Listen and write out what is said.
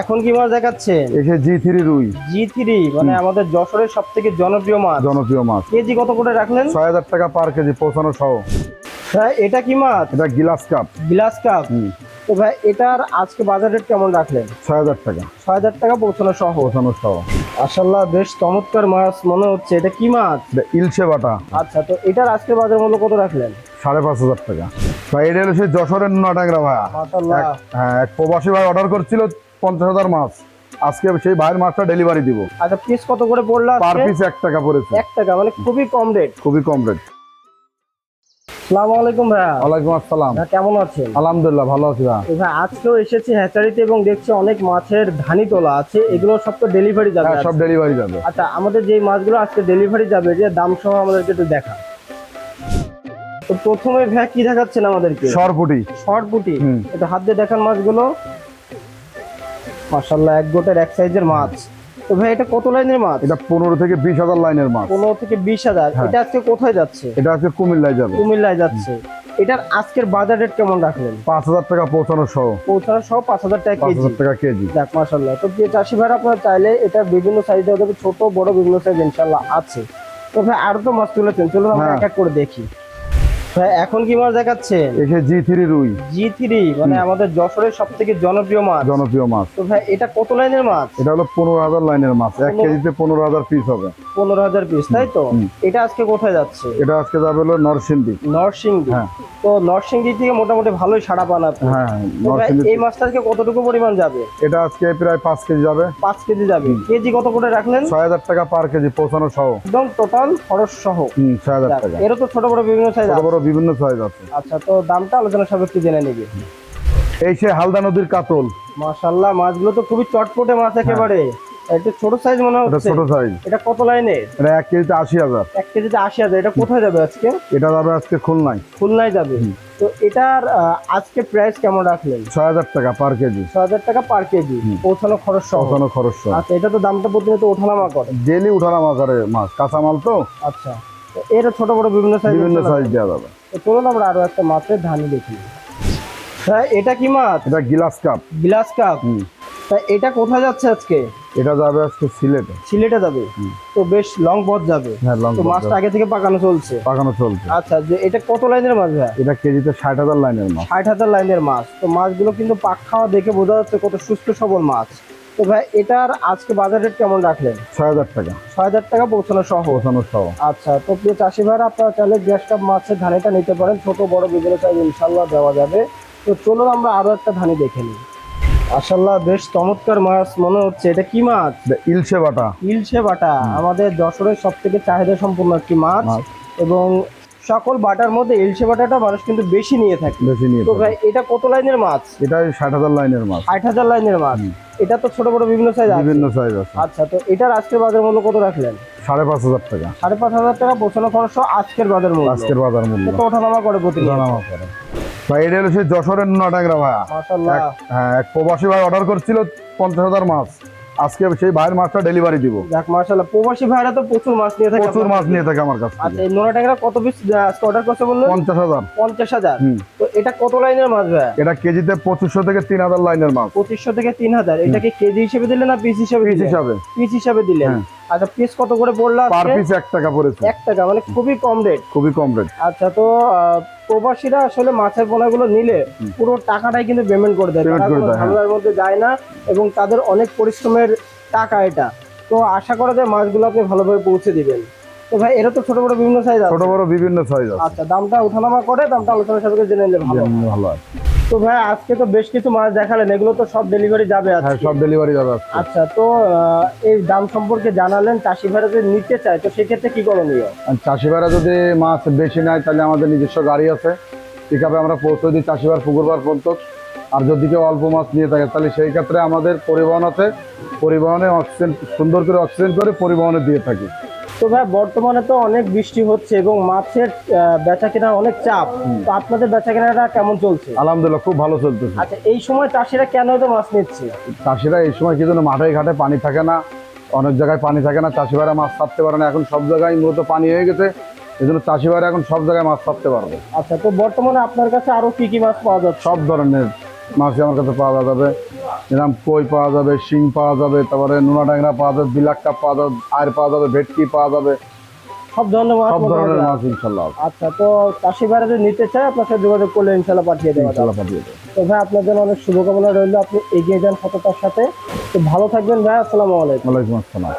এখন কি মাছ দেখাচ্ছেন? এসে জি3 রুই। জি3 মানে আমাদের যশোরের সবথেকে জনপ্রিয় মাছ। কেজি কত করে রাখলেন? ৬,০০০ টাকা পার কেজি, পৌঁছানো সহ। এটা কি মাছ? এটা গ্লাস কাপ। Glass cup. তো ভাই এটার আজকে বাজার রেট কেমন রাখলেন? ৬,০০০ টাকা। ৬,০০০ টাকা পৌঁছানো সহ। পৌঁছানো সহ। মাশাআল্লাহ, বেশ চমৎকার মাছ মনে হচ্ছে। এটা কি মাছ? এটা ইলশে বাটা। আচ্ছা, তো এটার আজকে বাজার মূল্য কত রাখলেন? ৫,৫০০ টাকা। ভাই এটা হলো সেই যশোরের নোনাটাংরা ভাইয়া। মাশাআল্লাহ। হ্যাঁ, এক প্রবাসী ভাই অর্ডার করছিল ৫০,০০০ মাছ। আজকে সেই ভাইয়ের মাছটা ডেলিভারি দিব। আচ্ছা, পিস কত করে পড়লো আজকে? পার পিস ১ টাকা পড়েছে। ১ টাকা, মানে খুবই কম রেট। খুবই কম রেট। আসসালামু আলাইকুম ভাইয়া। ওয়ালাইকুম আসসালাম। কেমন আছেন? আলহামদুলিল্লাহ, ভালো আছি ভাই। ভাই আজকেও এসেছি হ্যাচারিতে এবং দেখছি অনেক মাছের ধানি তোলা আছে। এগুলো সব তো ডেলিভারি যাবে? হ্যাঁ, সব ডেলিভারি যাবে। আচ্ছা, আমাদের যে মাছগুলো আজকে ডেলিভারি যাবে, যে দাম সহ আমাদেরকে একটু দেখা। তো প্রথমে ভাই কি দেখাচ্ছেন আমাদেরকে? সরপুটি। শর্টপুটি। এটা হাত দিয়ে দেখান মাছগুলো। মাশাআল্লাহ, এক গোটের এক সাইজের মাছ। তো ভাই এটা কত লাইনের মাছ? এটা ১৫ থেকে ২০,০০০ লাইনের মাছ। ১৫ থেকে ২০,০০০। এটা আজকে কোথায় যাচ্ছে? এটা আজকে কুমিল্লায় যাবে। কুমিল্লায় যাচ্ছে। এটার আজকের বাজার রেট কেমন রাখলেন? ৫,০০০ টাকা পৌঁছানো সহ। পৌঁছানো সহ ৫,০০০ টাকা কেজি। ৫,০০০ টাকা কেজি। যাক মাশাআল্লাহ। তো প্রিয় চাষি ভাইরা, আপনারা চাইলে এটা বিভিন্ন সাইজ দেওয়া যাবে, ছোট বড় বিভিন্ন সাইজ ইনশাআল্লাহ আছে। তো ভাই আরো তো মাছ তুলেছেন, চলুন আমরা এক এক করে দেখি। ভাই এখন কি মাছ দেখাচ্ছেন? এসে জি3 রুই। জি3 মানে আমাদের যশোরের সবথেকে জনপ্রিয় মাছ। তো ভাই এটা কত লাইনের মাছ? এটা হলো ১৫,০০০ লাইনের মাছ। ১ কেজিতে ১৫,০০০ পিস হবে। ১৫,০০০ পিস, তাই তো? এটা আজকে কোথায় যাচ্ছে? এটা আজকে যাবে হলো নরসিংদী। নরসিংদী। হ্যাঁ। তো নরসিংদী থেকে মোটামুটি ভালোই সাড়া পান আপনি। হ্যাঁ, তো ভাই নরসিংদী। এই মাছটা আজকে কতটুকু পরিমাণ যাবে? এটা আজকে প্রায় ৫ কেজি যাবে। ৫ কেজি যাবে। কেজি কত করে রাখলেন? ৬,০০০ টাকা পার কেজি, পৌঁছানো সহ। একদম টোটাল খরচ সহ। ৬,০০০ টাকা। এরও তো ছোট বড় বিভিন্ন সাইজ ছোট আছে। বড় বিভিন্ন সাইজ আছে। আচ্ছা, তো দামটা আলোচনা সাপেক্ষে জেনে নিবি। এই সে হালদা নদীর কাতল। মাশাআল্লাহ, মাছগুলো তো খুবই চটপটে মাছ একেবারে। একটু ছোট সাইজ মনে এটা হচ্ছে। ছোট সাইজ। এটা কত লাইনে? এটা ১ কেজিতে ৮০,০০০। ১ কেজিতে ৮০,০০০। এটা কোথায় যাবে আজকে? এটা যাবে আজকে খুলনায়। খুলনায় যাবে। তো এটার আজকে প্রাইস কেমন রাখলেন? ৬,০০০ টাকা পার কেজি। ৬,০০০ টাকা পার কেজি, পৌঁছানো খরচ সহ। পৌঁছানো খরচ সহ। আচ্ছা, এটা তো দামটা প্রতিনিয়ত ওঠানামা করে। ডেলি উঠানামা করে মাছ, কাঁচামাল তো। আচ্ছা, তো এরও ছোট বড় বিভিন্ন সাইজ দেওয়া যাবে। তো চলুন আমরা আরো একটা মাছের ধানি দেখি। হ্যাঁ, এটা কি মাছ? এটা গ্লাস কাপ। Glass cup. তা এটা কোথায় যাচ্ছে আজকে? এটা যাবে আজকে সিলেটে। সিলেটে যাবে। তো বেশ লং পথ যাবে। হ্যাঁ, লং তো পথ মাছটা যাবে। আগে থেকে পাকানো চলছে। পাকানো চলছে। আচ্ছা, যে এটা কত লাইনের মাছ ভাই? এটা কেজিতে ৬০,০০০ লাইনের মাছ। ৬০,০০০ লাইনের মাছ। তো মাছগুলো কিন্তু পাক খাওয়া দেখে বোঝা যাচ্ছে কত সুস্থ সবল মাছ। তো ভাই এটার আজকে বাজার রেট কেমন রাখলেন? ৬,০০০ টাকা। ৬,০০০ টাকা পৌঁছানো সহ। পৌঁছানো সহ। আচ্ছা, তো প্রিয় চাষি ভাইরা, আপনারা চাইলে গ্যাস কাপ মাছের ধানিটা নিতে পারেন, ছোট বড় বিভিন্ন সাইজ ইনশাআল্লাহ দেওয়া যাবে। তো চলুন আমরা আরো একটা ধানি দেখে নিই। মাশাআল্লাহ, বেশ চমৎকার মাছ মনে হচ্ছে। এটা কি মাছ? এটা ইলশে বাটা। ইলশে বাটা আমাদের যশোরের সবথেকে চাহিদা সম্পন্ন একটি মাছ। এবং সকল বাটার মধ্যে ইলশে বাটাটা মানুষ কিন্তু বেশি নিয়ে থাকে। তো ভাই এটা কত লাইনের মাছ? এটা ৬০,০০০ লাইনের মাছ। ৬০,০০০ লাইনের মাছ। এটা তো ছোট বড় বিভিন্ন সাইজ আছে। বিভিন্ন সাইজ আছে। আচ্ছা, তো এটার আজকের বাজার মূল্য কত রাখলেন? ৫,৫০০ টাকা। ৫,৫০০ টাকা পৌঁছানো খরচ সহ আজকের বাজার মূল্য। আজকের বাজার মূল্য। তো ওঠানামা করে প্রতিদিন। ওঠানামা করে। ভাই এটা হলো সেই যশোরের নোনাটাংরা ভাইয়া। মাশাআল্লাহ। হ্যাঁ, এক প্রবাসী ভাই অর্ডার করছিল ৫০,০০০ মাছ। আজকে সেই ভাইয়ের মাছটা ডেলিভারি দিব। যাক মাশাআল্লাহ, প্রবাসী ভাইরা তো প্রচুর মাছ নিয়ে থাকে। প্রচুর মাছ নিয়ে থাকে আমার কাছ আচ্ছা, থেকে। এই নোনাটাংরা কত পিস আজকে অর্ডার করছে বললেন? ৫০,০০০। ৫০,০০০। তো এটা কত লাইনের মাছ ভাই? এটা কেজিতে ২৫০০ থেকে ৩,০০০ লাইনের মাছ। ২৫০০ থেকে ৩,০০০। এটা কি কেজি হিসেবে দিলেন না পিস হিসেবে পিস দিলেন? হিসাবে। পিস হিসেবে দিলেন। আচ্ছা, পিস কত করে পড়লো পার আজকে? পিস ১ টাকা পড়েছে। ১ টাকা, মানে খুবই কম রেট। খুবই কম রেট। আচ্ছা, তো প্রবাসীরা আসলে মাছের পোনাগুলো নিলে পুরো টাকাটাই কিন্তু পেমেন্ট করে দেয়। তারা কোনো ঝামেলার মধ্যে যায় না এবং তাদের অনেক পরিশ্রমের টাকা এটা। তো আশা করা যায় মাছগুলো আপনি ভালোভাবে পৌঁছে দিবেন। তো ভাই এরা তো ছোট বড় বিভিন্ন সাইজ আছে। ছোট বড় বিভিন্ন সাইজ আছে। আচ্ছা, দামটা ওঠানামা করে, দামটা আলোচনা সাপেক্ষে জেনে নিলে ভালো। ভালো আছে। তো ভাই আজকে তো বেশ কিছু মাছ দেখালেন, এগুলো তো সব ডেলিভারি যাবে হ্যাঁ, আজকে? সব ডেলিভারি যাবে আজকে। আচ্ছা, তো এই দাম সম্পর্কে জানালেন। চাষি ভাইরা যদি নিতে চায় তো সেক্ষেত্রে কি করণীয়? আর চাষি ভাইরা যদি মাছ বেশি নেয় তাহলে আমাদের নিজস্ব গাড়ি আছে, পিকআপে আমরা পৌঁছে দিই চাষি ভাই পুকুরবার পর্যন্ত। আর যদি কেউ অল্প মাছ নিয়ে থাকে তাহলে সেই ক্ষেত্রে আমাদের পরিবহন আছে, পরিবহনে অক্সিজেন সুন্দর করে অক্সিজেন করে পরিবহনে দিয়ে থাকি। তো ভাই বর্তমানে তো অনেক বৃষ্টি হচ্ছে এবং মাছের বেচা কেনার অনেক চাপ। তো আপনাদের বেচা কেনাটা কেমন চলছে? আলহামদুলিল্লাহ, খুব ভালো চলতেছে। আচ্ছা, এই সময় চাষিরা কেন এত মাছ নিচ্ছে? চাষিরা এই সময় কি জন্য মাঠে ঘাটে পানি থাকে না, অনেক জায়গায় পানি থাকে না, চাষি ভাইরা মাছ ছাড়তে পারে না। এখন সব জায়গায় মূলত পানি হয়ে গেছে, এই জন্য চাষি ভাইরা এখন সব জায়গায় মাছ ছাড়তে পারবে। আচ্ছা, তো বর্তমানে আপনার কাছে আরো কি কি মাছ পাওয়া যাচ্ছে? সব ধরনের মাছই আমার কাছে পাওয়া যাবে। এরকম কই পাওয়া যাবে, শিং পাওয়া যাবে, তারপরে নোনা ট্যাংরা পাওয়া যাবে, বিলাক কাপ পাওয়া যাবে, আয়ের পাওয়া যাবে, ভেটকি পাওয়া যাবে, সব ধরনের মাছ সব ধরনের মোটামুটি মাছ ইনশাল্লাহ আছে। আচ্ছা, তো চাষি ভাইরা যদি নিতে চায় আপনার সাথে যোগাযোগ করলে ইনশাল্লাহ পাঠিয়ে দেওয়া যাবে। ইনশাল্লাহ পাঠিয়ে দেবো। তো ভাই আপনার জন্য অনেক শুভকামনা রইল, আপনি এগিয়ে যান সততার সাথে। তো ভালো থাকবেন ভাই, আসসালামু আলাইকুম। ওয়ালাইকুম আসসালাম।